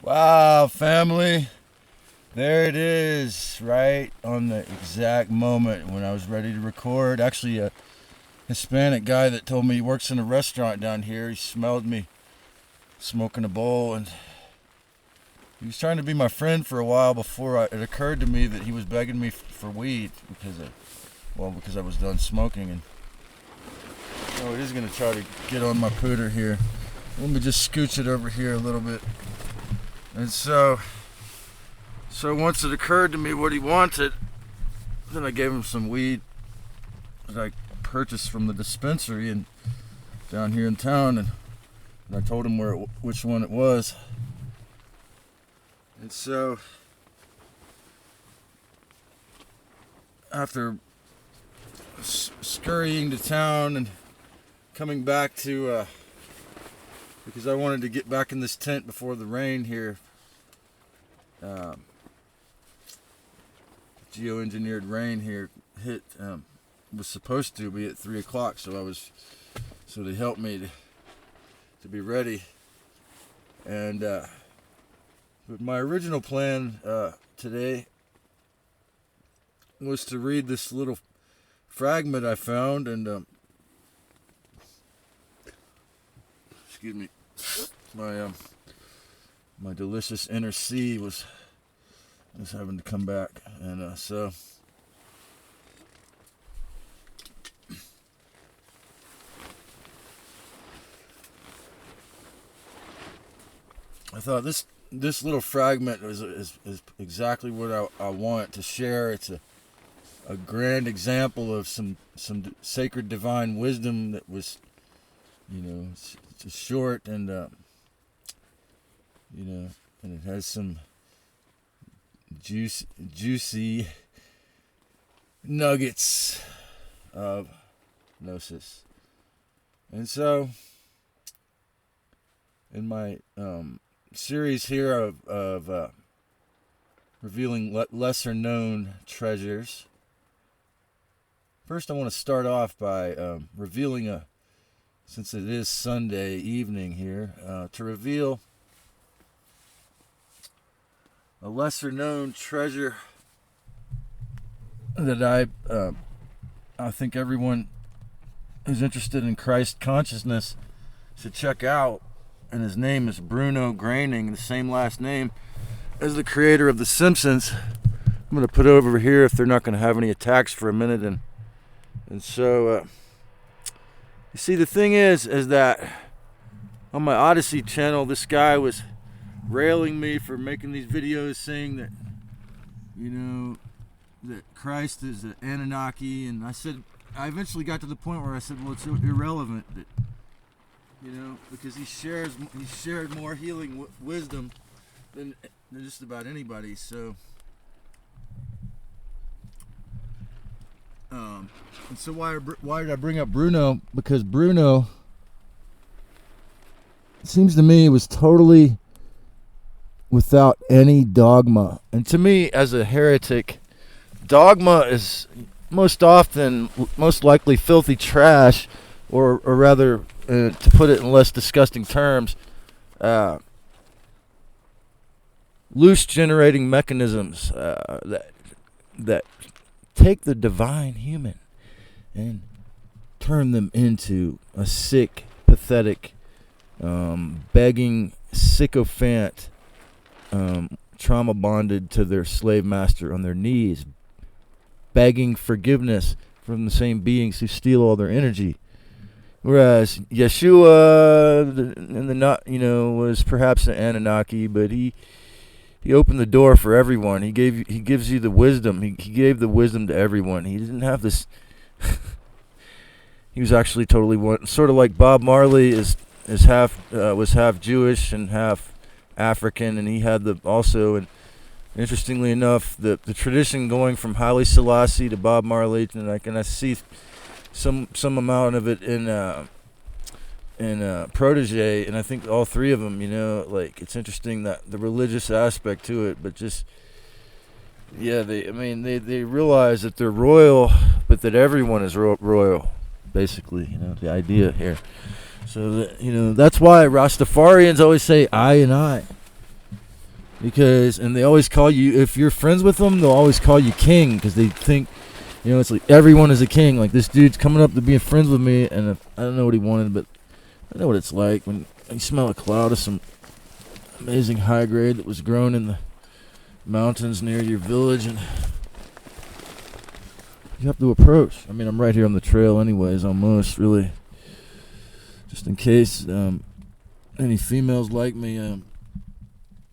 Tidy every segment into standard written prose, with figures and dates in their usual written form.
Wow, family. There it is, right on the exact moment when I was ready to record. Actually, a Hispanic guy that told me he works in a restaurant down here, he smelled me smoking a bowl, and he was trying to be my friend for a while before it occurred to me that he was begging me for weed because I was done smoking. And it is going to try to get on my pooter here. Let me just scooch it over here a little bit. And so once it occurred to me what he wanted, then I gave him some weed that I purchased from the dispensary and down here in town, and I told him which one it was. And so after scurrying to town and coming back to because I wanted to get back in this tent before the rain here, geoengineered rain here hit, was supposed to be at 3 o'clock, so they helped me to be ready. And but my original plan today was to read this little fragment I found, and excuse me, my delicious inner C was having to come back, and so I thought this little fragment is exactly what I want to share. It's a grand example of some sacred divine wisdom that was, it's short, and and it has some juicy nuggets of gnosis. And so in my series here of revealing lesser known treasures, first I want to start off by revealing since it is Sunday evening here, to reveal a lesser known treasure that I think everyone who's interested in Christ consciousness should check out. And his name is Bruno Groening, the same last name as the creator of The Simpsons. I'm going to put it over here if they're not going to have any attacks for a minute. And so, you see, the thing is that on my Odyssey channel, this guy was railing me for making these videos saying that, that Christ is an Anunnaki. And I eventually got to the point where I said, well, it's irrelevant that, because he shared more healing wisdom than just about anybody. So, and so why did I bring up Bruno? Because Bruno, it seems to me, was totally without any dogma. And to me, as a heretic, dogma is most likely filthy trash, or rather, to put it in less disgusting terms, loose generating mechanisms that take the divine human and turn them into a sick, pathetic, begging sycophant, trauma bonded to their slave master on their knees, begging forgiveness from the same beings who steal all their energy. Whereas Yeshua, was perhaps an Anunnaki, but he opened the door for everyone. He gives you the wisdom. He gave the wisdom to everyone. He didn't have this. He was actually totally one, sort of like Bob Marley was half Jewish and half African, and he had also, and interestingly enough, the tradition going from Haile Selassie to Bob Marley, and I see some amount of it in Protege, and I think all three of them, it's interesting that the religious aspect to it, but just, they realize that they're royal, but that everyone is royal, basically, the idea here. So, that's why Rastafarians always say I and I. and they always call you, if you're friends with them, they'll always call you king, because they think, it's like everyone is a king. Like, this dude's coming up to being friends with me, and I don't know what he wanted, but I know what it's like when you smell a cloud of some amazing high grade that was grown in the mountains near your village, and you have to approach. I mean, I'm right here on the trail anyways, almost, really. Just in case any females like me,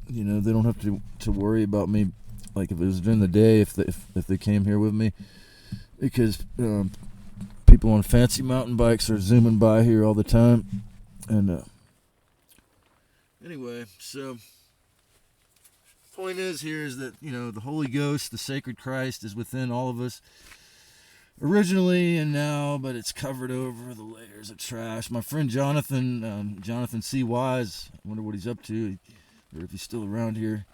they don't have to worry about me, like if it was during the day, if they came here with me, because people on fancy mountain bikes are zooming by here all the time. And anyway, so point is here is that the Holy Ghost, the sacred Christ, is within all of us originally and now, but it's covered over the layers of trash. My friend Jonathan C. Wise, I wonder what he's up to, or if he's still around here.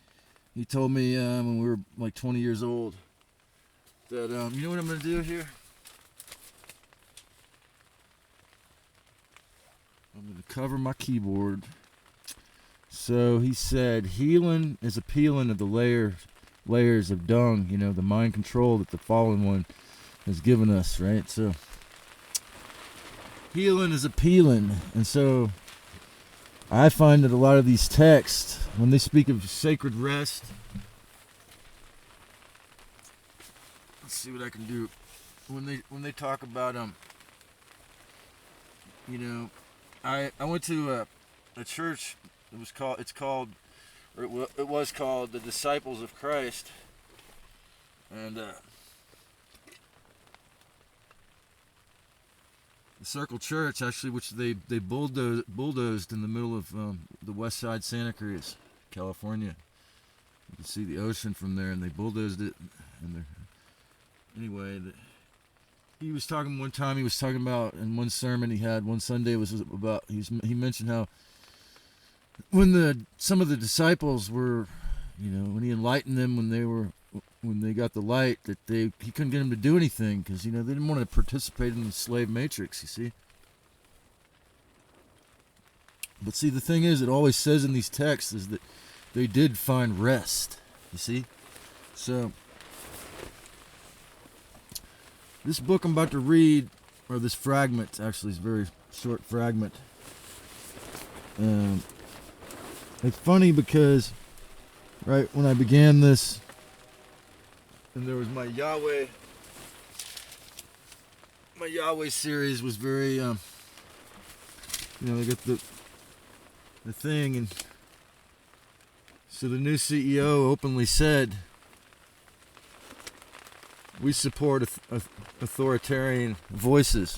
He told me when we were like 20 years old that, you know what I'm going to do here? I'm going to cover my keyboard. So he said, healing is a peeling of the layers of dung, the mind control that the fallen one has given us, right? So healing is a peeling. And so I find that a lot of these texts, when they speak of sacred rest, let's see what I can do. When they talk about I went to a church. It was called the Disciples of Christ, and the Circle Church, actually, which they bulldozed in the middle of the west side Santa Cruz, California. You can see the ocean from there, and they bulldozed it. And anyway, he was talking one time. He was talking about, in one sermon he had one Sunday, was about, he mentioned how when some of the disciples were, when he enlightened them when they got the light, that he couldn't get them to do anything because they didn't want to participate in the slave matrix. You see. But see, the thing is, it always says in these texts is that they did find rest. You see. So this book I'm about to read, or this fragment, actually, is a very short fragment. It's funny because right when I began this, and there was my Yahweh series was very, they got the thing, and so the new CEO openly said, we support authoritarian voices,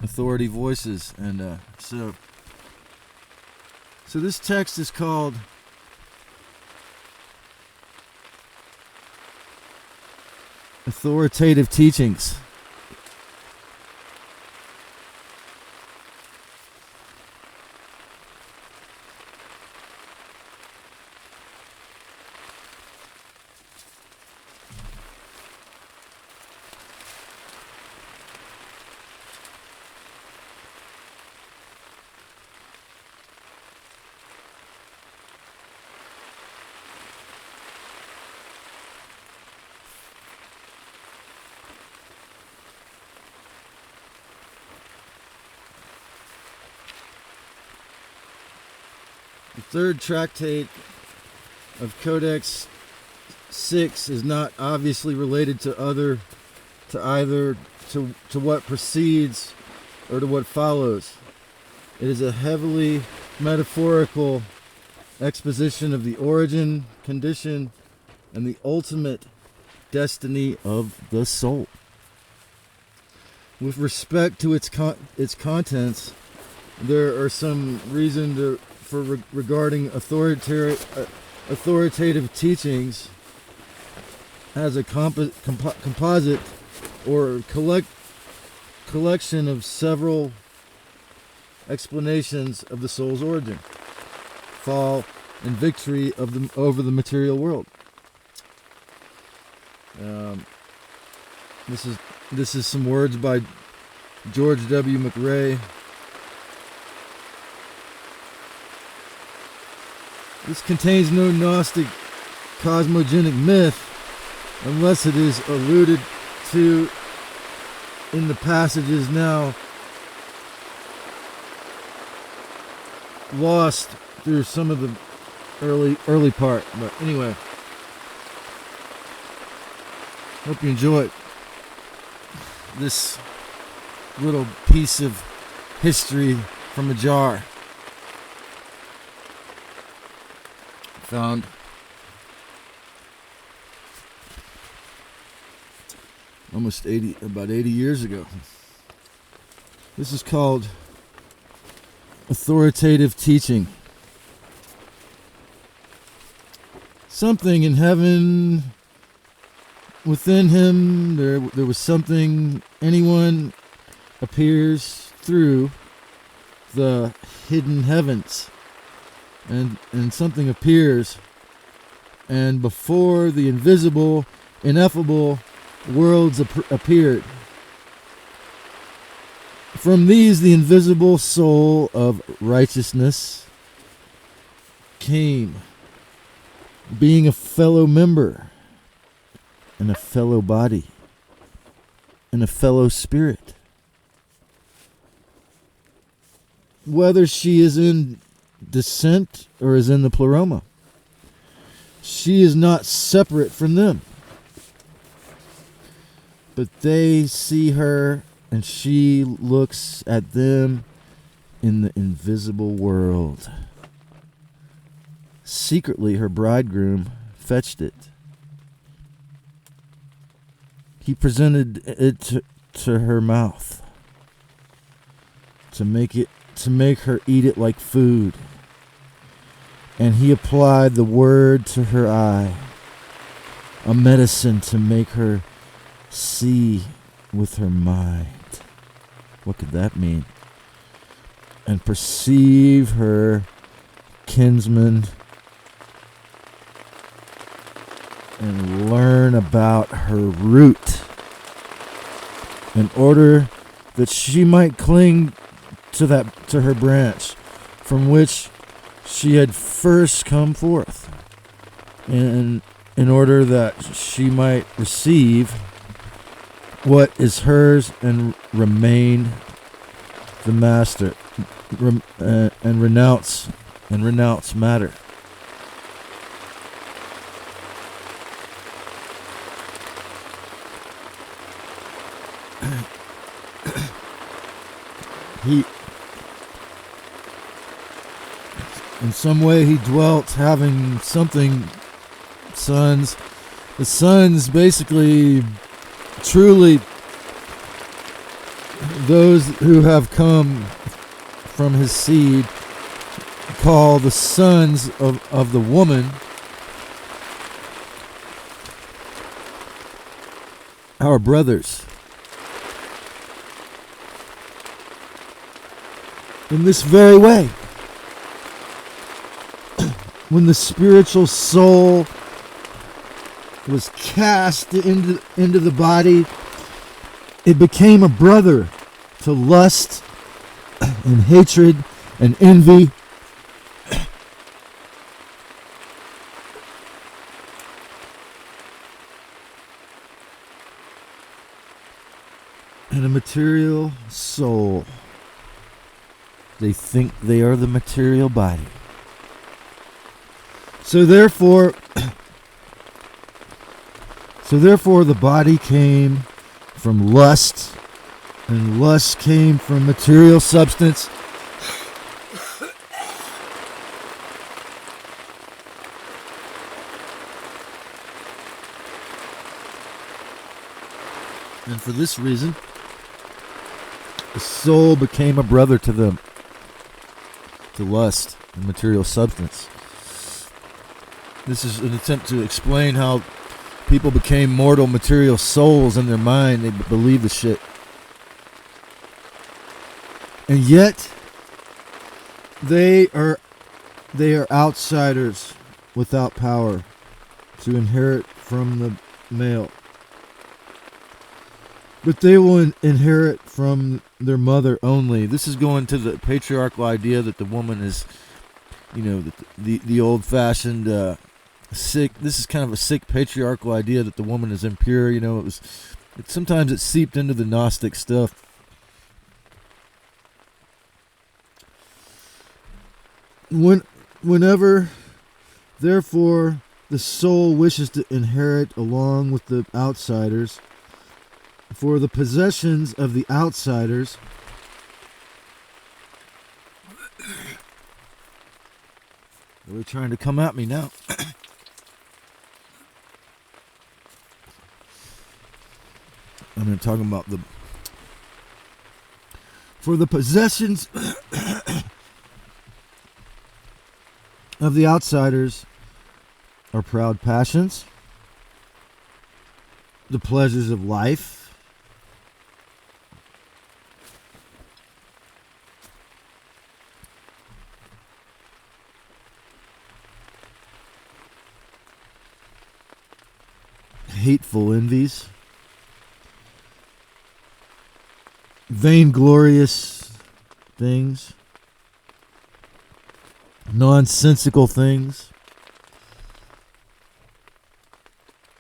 authority voices, and so this text is called Authoritative Teachings. The third tractate of Codex 6 is not obviously related to either what precedes or to what follows. It is a heavily metaphorical exposition of the origin, condition, and the ultimate destiny of the soul. With respect to its contents, there are some reason regarding authoritative teachings as a composite or collection of several explanations of the soul's origin, fall, and victory over the material world. This is some words by George W. McRae. This contains no Gnostic cosmogenic myth unless it is alluded to in the passages now lost through some of the early part. But anyway, hope you enjoyed this little piece of history from a jar found about 80 years ago. This is called Authoritative Teaching. Something in heaven within him, there was something. Anyone appears through the hidden heavens, and something appears, and before the invisible, ineffable worlds appeared. From these, the invisible soul of righteousness came, being a fellow member, and a fellow body, and a fellow spirit. Whether she is in descent or is in the pleroma, she is not separate from them. But they see her, and she looks at them in the invisible world. Secretly, her bridegroom fetched it. He presented it to her mouth to make her eat it like food. And he applied the word to her eye, a medicine to make her see with her mind. What could that mean? And perceive her kinsman and learn about her root, in order that she might cling to her branch from which she had first come forth, and in order that she might receive what is hers and remain the master, and renounce matter. In some way he dwelt, having something sons. The sons basically truly those who have come from his seed, call the sons of the woman our brothers. In this very way, when the spiritual soul was cast into the body, it became a brother to lust and hatred and envy. And a material soul. They think they are the material body. So therefore the body came from lust, and lust came from material substance. And for this reason, the soul became a brother to them, to lust and material substance. This is an attempt to explain how people became mortal material souls in their mind. They believe the shit. And yet, they are outsiders without power to inherit from the male. But they will inherit from their mother only. This is going to the patriarchal idea that the woman is the old-fashioned sick. This is kind of a sick patriarchal idea that the woman is impure. Sometimes it seeped into the Gnostic stuff. Whenever, therefore, the soul wishes to inherit along with the outsiders, for the possessions of the outsiders they're trying to come at me now. I'm talking about for the possessions of the outsiders are proud passions, the pleasures of life, hateful envies, vainglorious things, nonsensical things,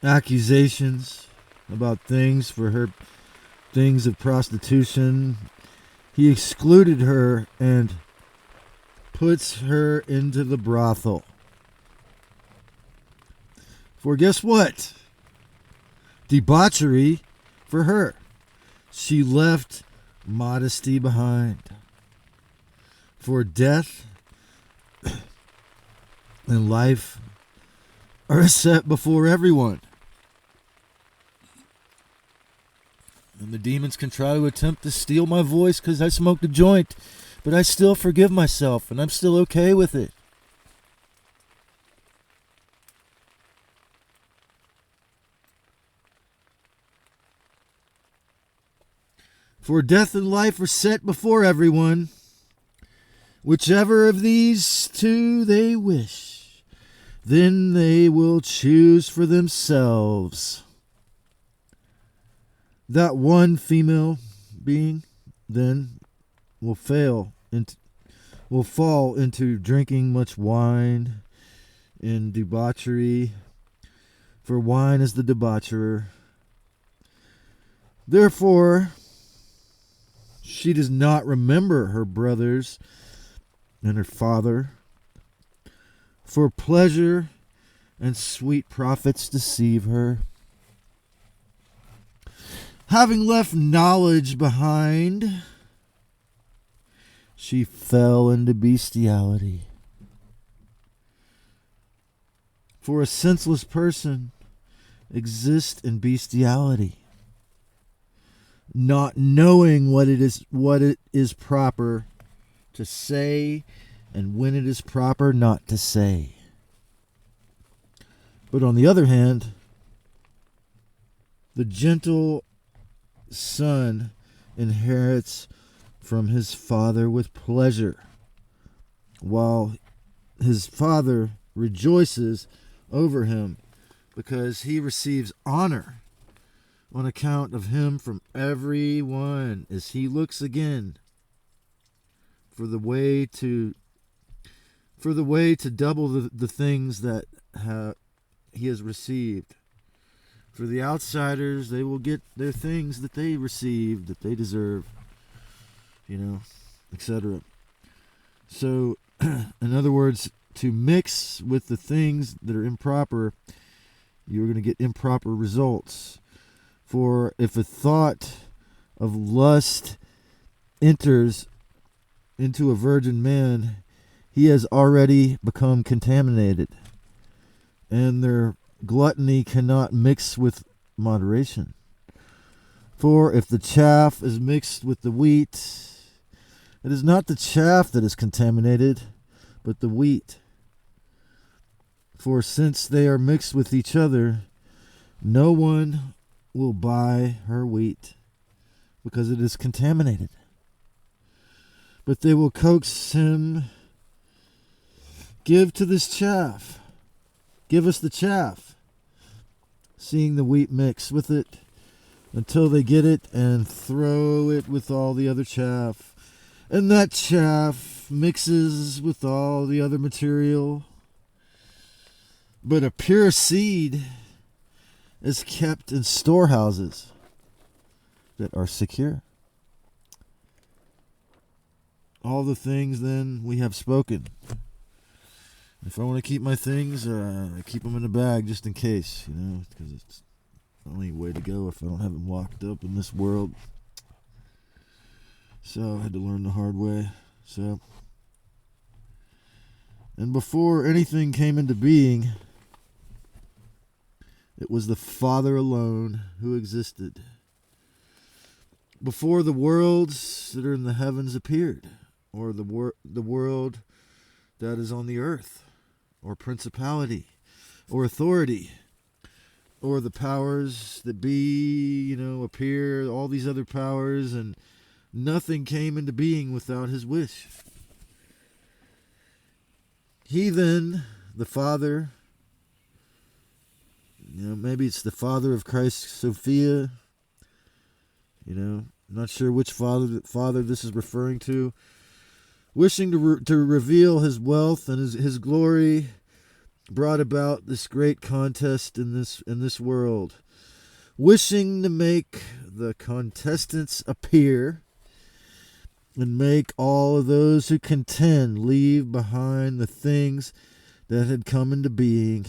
accusations about things of prostitution. He excluded her and puts her into the brothel. For guess what? Debauchery for her. She left modesty behind. For death and life are set before everyone. And the demons can try to attempt to steal my voice because I smoked a joint, but I still forgive myself and I'm still okay with it. For death and life are set before everyone. Whichever of these two they wish, then they will choose for themselves. That one female being then will fall into drinking much wine in debauchery, for wine is the debaucherer. Therefore, she does not remember her brothers and her father, for pleasure and sweet profits deceive her. Having left knowledge behind, she fell into bestiality. For a senseless person exists in bestiality, not knowing what it is proper to say and when it is proper not to say. But on the other hand, the gentle son inherits from his father with pleasure, while his father rejoices over him because he receives honor on account of him from everyone as he looks again for the way to double the things that he has received. For the outsiders, they will get their things that they received, that they deserve, etc. So, in other words, to mix with the things that are improper, you're going to get improper results. For if a thought of lust enters into a virgin man, he has already become contaminated, and their gluttony cannot mix with moderation. For if the chaff is mixed with the wheat, it is not the chaff that is contaminated, but the wheat. For since they are mixed with each other, no one will buy her wheat, because it is contaminated. But they will coax him, give us the chaff, seeing the wheat mix with it, until they get it and throw it with all the other chaff. And that chaff mixes with all the other material, but a pure seed is kept in storehouses that are secure. All the things then we have spoken. If I want to keep my things, I keep them in a bag just in case, because it's the only way to go if I don't have them locked up in this world. So I had to learn the hard way. And before anything came into being, it was the Father alone who existed. Before the worlds that are in the heavens appeared, or the world that is on the earth, or principality, or authority, or the powers that be, appear, all these other powers, and nothing came into being without his wish. He then, the Father, maybe it's the Father of Christ Sophia, not sure which father this is referring to, wishing to reveal his wealth and his glory, brought about this great contest in this world, wishing to make the contestants appear and make all of those who contend leave behind the things that had come into being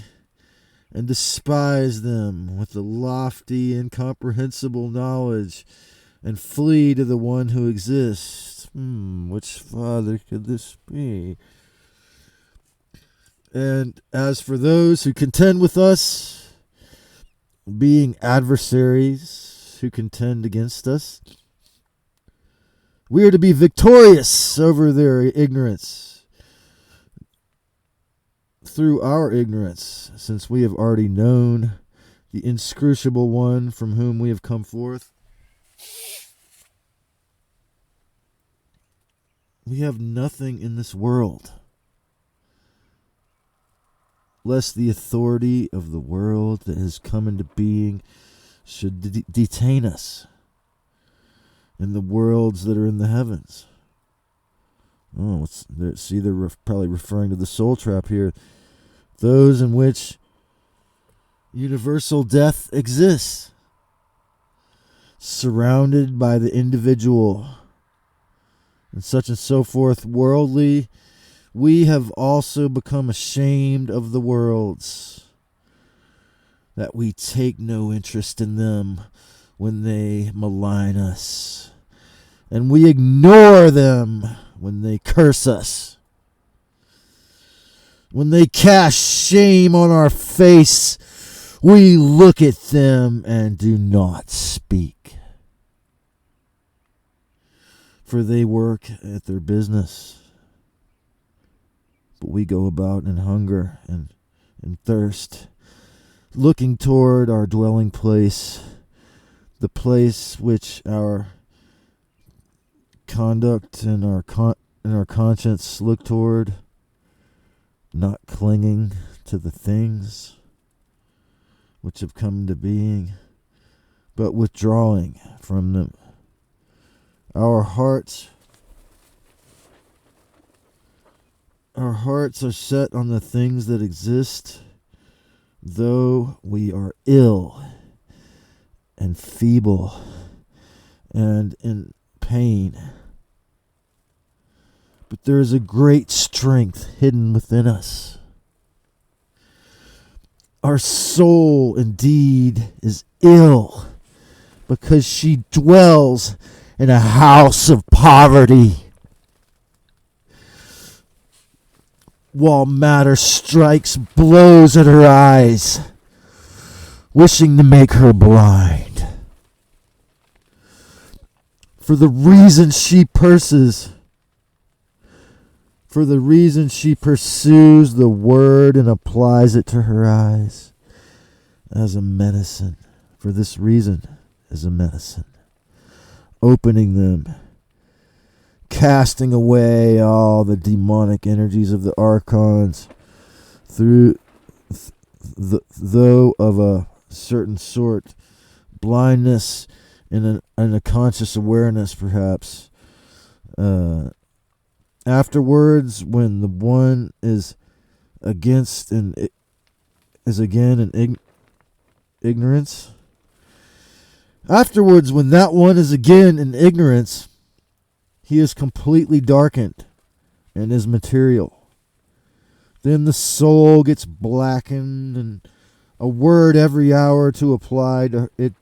and despise them with the lofty, incomprehensible knowledge and flee to the one who exists. Which Father could this be? And as for those who contend with us, being adversaries who contend against us, we are to be victorious over their ignorance through our ignorance, since we have already known the inscrutable one from whom we have come forth. We have nothing in this world, lest the authority of the world that has come into being should detain us in the worlds that are in the heavens. They're probably referring to the soul trap here. Those in which universal death exists, surrounded by the individual, and such and so forth, worldly. We have also become ashamed of the worlds, that we take no interest in them when they malign us, and we ignore them when they curse us. When they cast shame on our face, we look at them and do not speak. For they work at their business, but we go about in hunger and thirst, looking toward our dwelling place, the place which our conduct and our conscience look toward, not clinging to the things which have come into being, but withdrawing from them. Our hearts are set on the things that exist, though we are ill and feeble and in pain. But there is a great strength hidden within us. Our soul indeed is ill because she dwells in a house of poverty, while matter strikes blows at her eyes, wishing to make her blind. For the reason she pursues the word and applies it to her eyes as a medicine. For this reason, as a medicine, opening them, casting away all the demonic energies of the archons, though of a certain sort, blindness and a conscious awareness, perhaps, Afterwards, when the one is against and is again in ignorance. Afterwards, when that one is again in ignorance, he is completely darkened and is material. Then the soul gets blackened, and a word every hour to apply to it.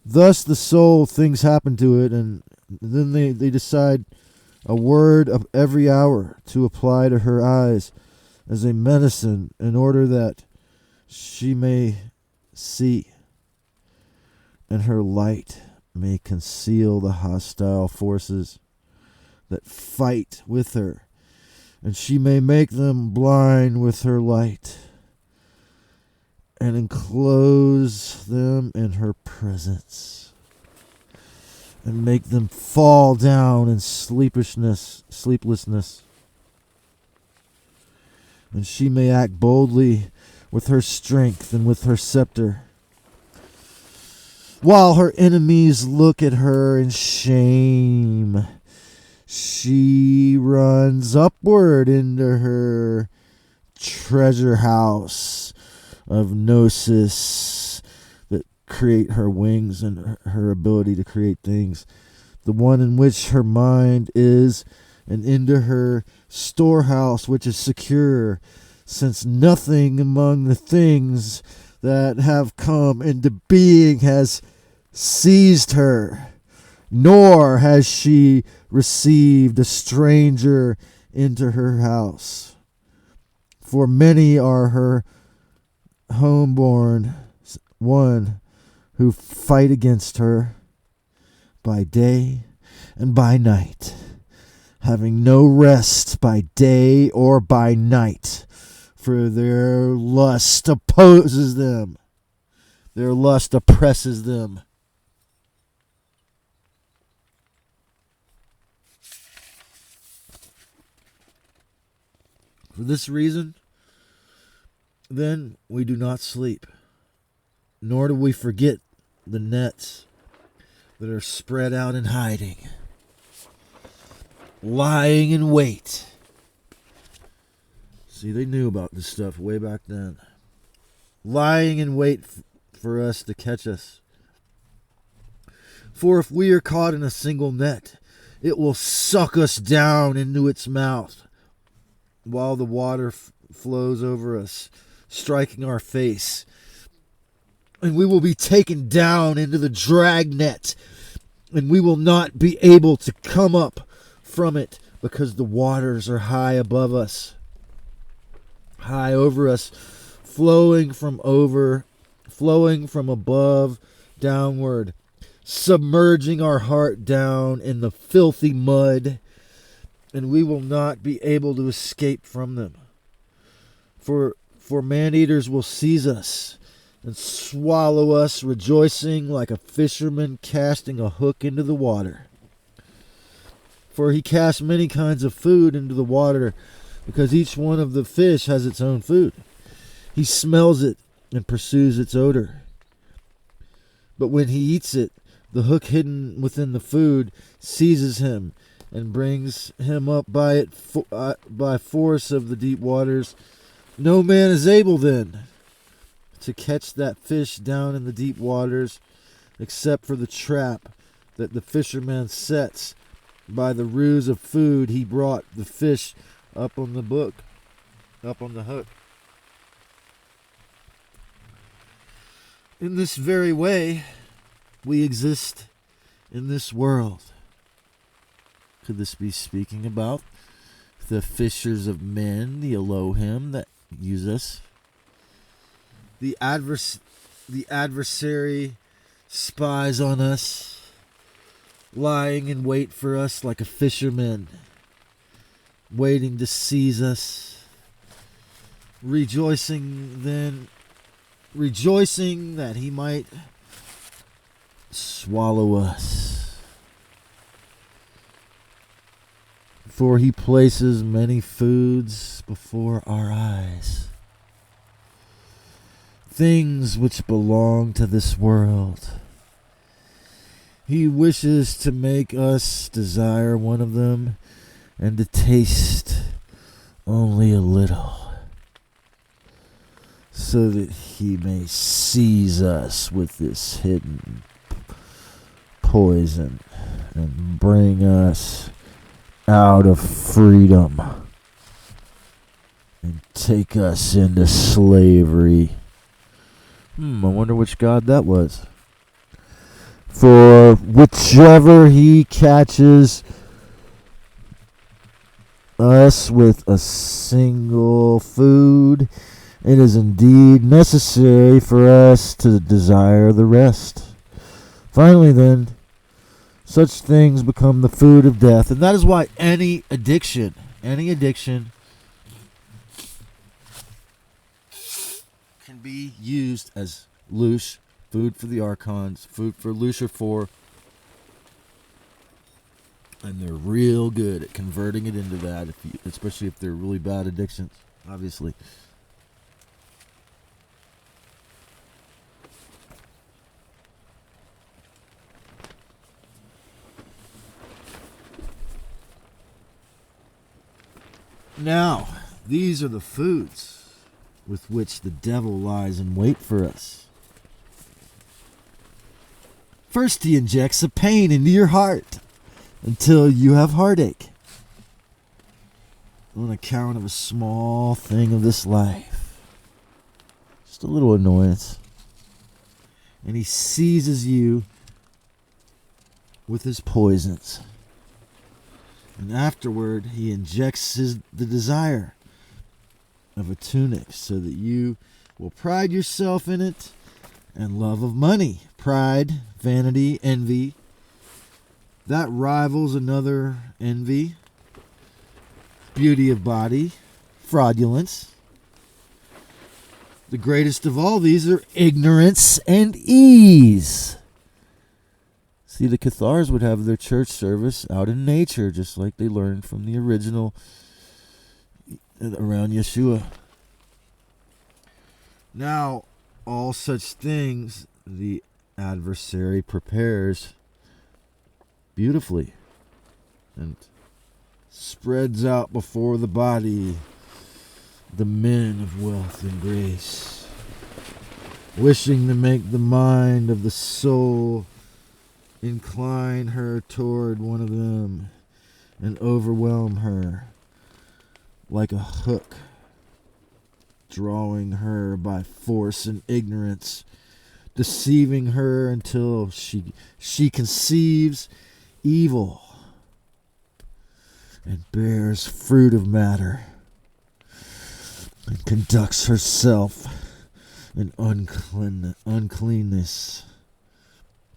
Thus the soul, things happen to it, and then they decide a word of every hour to apply to her eyes as a medicine in order that she may see, and her light may conceal the hostile forces that fight with her, and she may make them blind with her light and enclose them in her presence and make them fall down in sleeplessness, and she may act boldly with her strength and with her scepter, while her enemies look at her in shame. She runs upward into her treasure house of gnosis that create her wings and her ability to create things, the one in which her mind is, and into her storehouse which is secure, since nothing among the things that have come into being has seized her, nor has she received a stranger into her house. For many are her homeborn one who fight against her by day and by night, having no rest by day or by night, for their lust opposes them, their lust oppresses them. For this reason, then, we do not sleep, nor do we forget the nets that are spread out in hiding, lying in wait. See, they knew about this stuff way back then. Lying in wait for us to catch us. For if we are caught in a single net, it will suck us down into its mouth, while the water flows over us, striking our face, and we will be taken down into the dragnet, and we will not be able to come up from it, because the waters are high above us, high over us, flowing from above downward, submerging our heart down in the filthy mud, and we will not be able to escape from them. For man-eaters will seize us and swallow us, rejoicing like a fisherman casting a hook into the water. For he casts many kinds of food into the water, because each one of the fish has its own food. He smells it and pursues its odor. But when he eats it, the hook hidden within the food seizes him and brings him up by force of the deep waters. No man is able then to catch that fish down in the deep waters, except for the trap that the fisherman sets. By the ruse of food he brought the fish up on the hook. In this very way, we exist in this world. Could this be speaking about the fishers of men, the Elohim that use us? The adversary spies on us, lying in wait for us like a fisherman, waiting to seize us, rejoicing that he might swallow us. For he places many foods before our eyes, things which belong to this world. He wishes to make us desire one of them, and to taste only a little, so that he may seize us with this hidden poison and bring us out of freedom and take us into slavery. I wonder which god that was. For whichever he catches us with a single food, it is indeed necessary for us to desire the rest. Finally, then, such things become the food of death. And that is why any addiction can be used as loose, food for the archons, food for Lucifer 4. And they're real good at converting it into that, especially if they're really bad addictions, obviously. Now, these are the foods with which the devil lies in wait for us. First, he injects a pain into your heart until you have heartache on account of a small thing of this life. Just a little annoyance. And he seizes you with his poisons. And afterward, he injects the desire of a tunic so that you will pride yourself in it, and love of money, pride, vanity, envy. That rivals another envy, beauty of body, fraudulence. The greatest of all these are ignorance and ease. See, the Cathars would have their church service out in nature, just like they learned from the original around Yeshua. Now, all such things the adversary prepares beautifully and spreads out before the body the men of wealth and grace, wishing to make the mind of the soul incline her toward one of them and overwhelm her like a hook, drawing her by force and ignorance, deceiving her until she conceives evil and bears fruit of matter and conducts herself in uncleanness,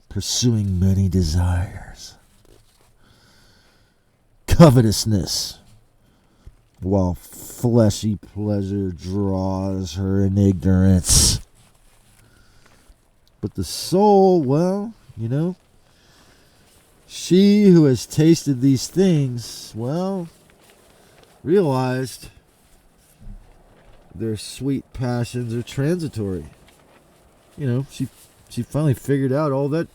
pursuing many desires, covetousness, while fleshy pleasure draws her in ignorance. But the soul, well, she who has tasted these things, well, realized their sweet passions are transitory. She finally figured out all that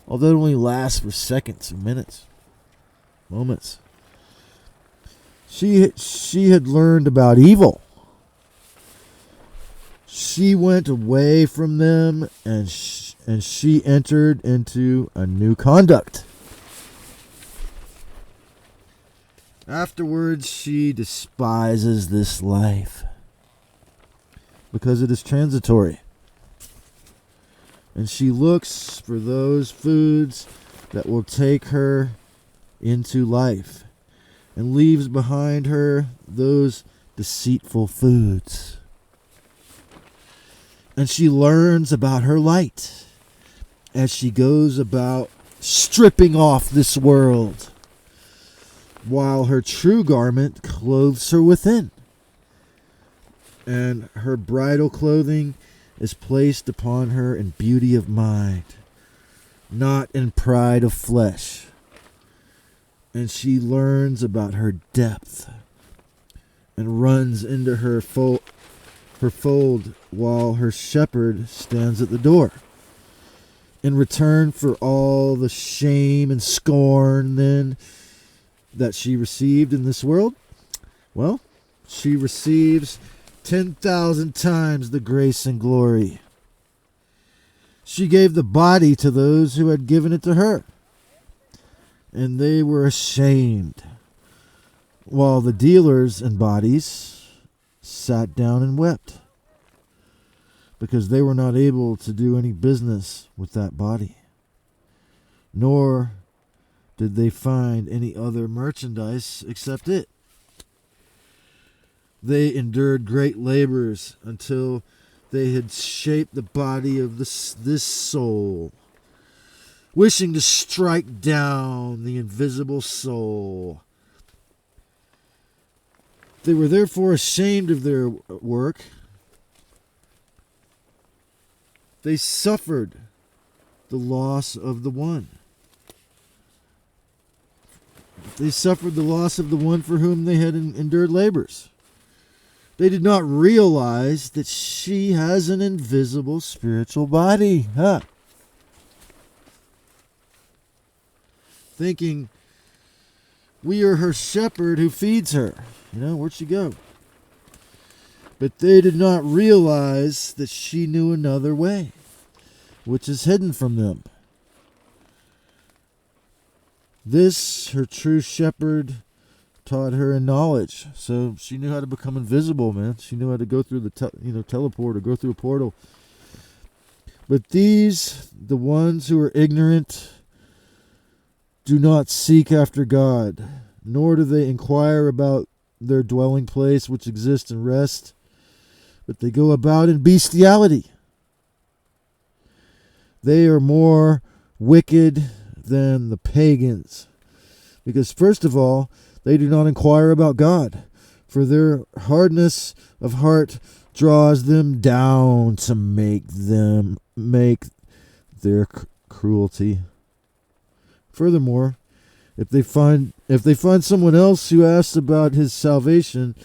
only lasts for seconds or minutes, moments. She had learned about evil. She went away from them, and she entered into a new conduct. Afterwards, she despises this life because it is transitory. And she looks for those foods that will take her into life, and leaves behind her those deceitful foods. And she learns about her light as she goes about stripping off this world, while her true garment clothes her within. And her bridal clothing is placed upon her in beauty of mind, not in pride of flesh. And she learns about her depth and runs into her fold while her shepherd stands at the door. In return for all the shame and scorn, then that she received in this world? Well, she receives 10,000 times the grace and glory. She gave the body to those who had given it to her, and they were ashamed, while the dealers in bodies sat down and wept, because they were not able to do any business with that body, nor did they find any other merchandise except it. They endured great labors until they had shaped the body of this soul, wishing to strike down the invisible soul. They were therefore ashamed of their work. They suffered the loss of the one. They suffered the loss of the one for whom they had endured labors. They did not realize that she has an invisible spiritual body. Thinking, we are her shepherd who feeds her. Where'd she go? But they did not realize that she knew another way, which is hidden from them. This, her true shepherd, taught her in knowledge. So she knew how to become invisible, man. She knew how to go through the teleport or go through a portal. But these, the ones who are ignorant, do not seek after God, nor do they inquire about their dwelling place which exists in rest, but they go about in bestiality. They are more wicked than the pagans, because first of all, they do not inquire about God, for their hardness of heart draws them down to make their cruelty. Furthermore, if they find someone else who asks about his salvation,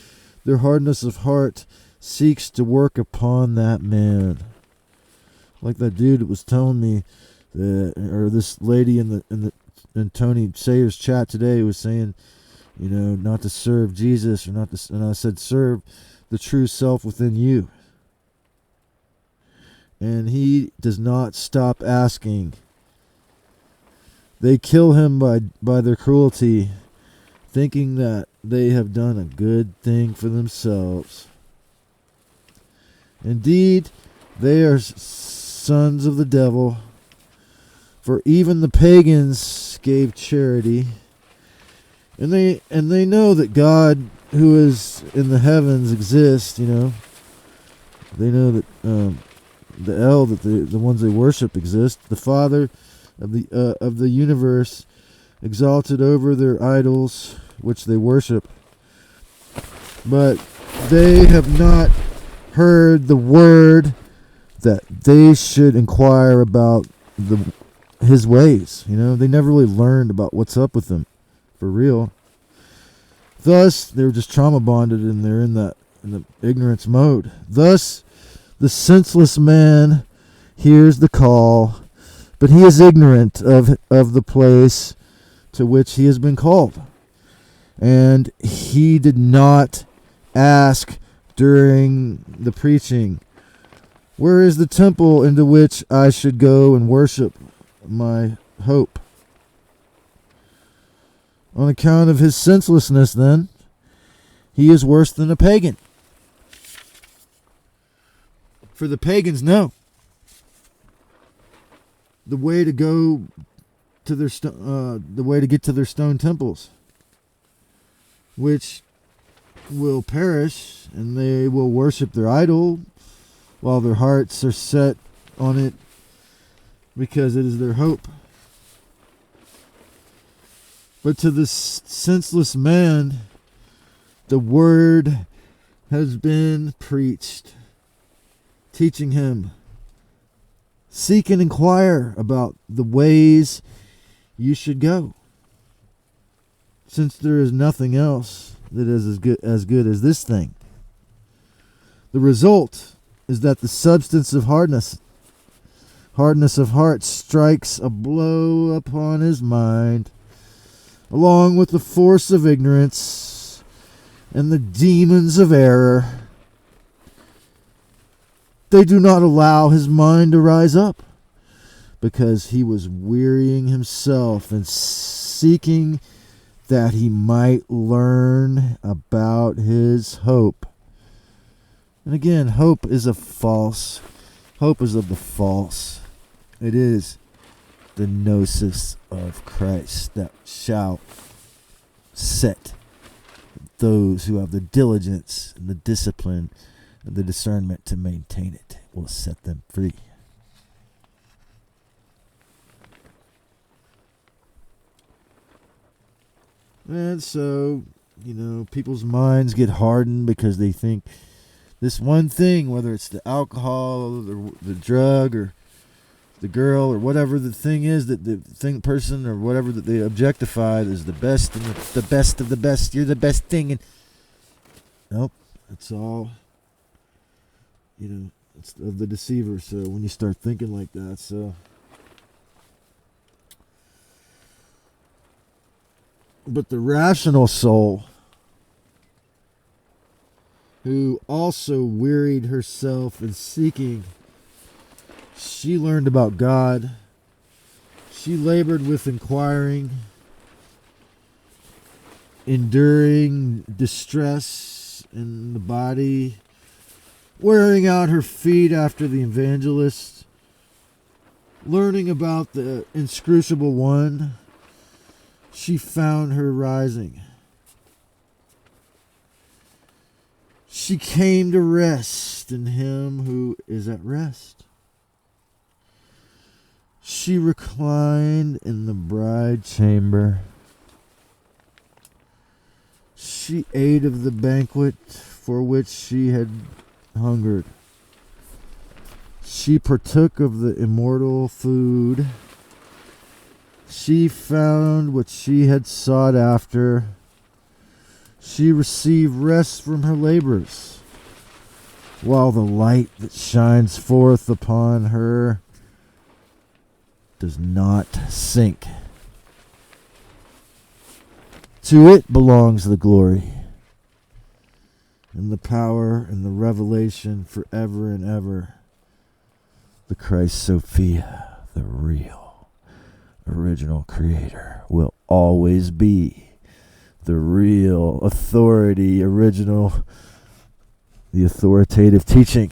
their hardness of heart seeks to work upon that man. Like that dude that was telling me or this lady in Tony Sayer's chat today was saying, not to serve Jesus or not to, and I said, serve the true self within you. And he does not stop asking. They kill him by their cruelty, thinking that they have done a good thing for themselves. Indeed, they are sons of the devil, for even the pagans gave charity, and they know that God, who is in the heavens, exists. They know that the El, that the ones they worship, exist. The Father of the universe, exalted over their idols which they worship, but they have not heard the word that they should inquire about his ways. They never really learned about what's up with him for real. Thus, they were just trauma bonded, and they're in the ignorance mode. Thus, the senseless man hears the call, but he is ignorant of the place to which he has been called. And he did not ask during the preaching, where is the temple into which I should go and worship my hope? On account of his senselessness, then, he is worse than a pagan. For the pagans know the way to go to their the way to get to their stone temples, which will perish, and they will worship their idol while their hearts are set on it because it is their hope. But to the senseless man, the word has been preached, teaching him, seek and inquire about the ways you should go, since there is nothing else that is as good as this thing. The result is that the substance of hardness of heart strikes a blow upon his mind, along with the force of ignorance and the demons of error. They do not allow his mind to rise up, because he was wearying himself and seeking that he might learn about his hope. And again, hope is of the false. It is the gnosis of Christ that shall set those who have the diligence and the discipline and the discernment to maintain it, will set them free. And so, people's minds get hardened because they think this one thing, whether it's the alcohol or the drug or the girl or whatever the thing is, that the person or whatever that they objectified is the best and the best of the best. You're the best thing. And nope, it's all, it's of the deceiver. So when you start thinking like that, but the rational soul, who also wearied herself in seeking, she learned about God. She labored with inquiring, enduring distress in the body, wearing out her feet after the evangelist, learning about the inscrutable one. She found her rising. She came to rest in him who is at rest. She reclined in the bride chamber. She ate of the banquet for which she had hungered. She partook of the immortal food. She found what she had sought after. She received rest from her labors, while the light that shines forth upon her does not sink. To it belongs the glory and the power and the revelation forever and ever. The Christ Sophia, the real, original creator, will always be the real authority, original, the authoritative teaching.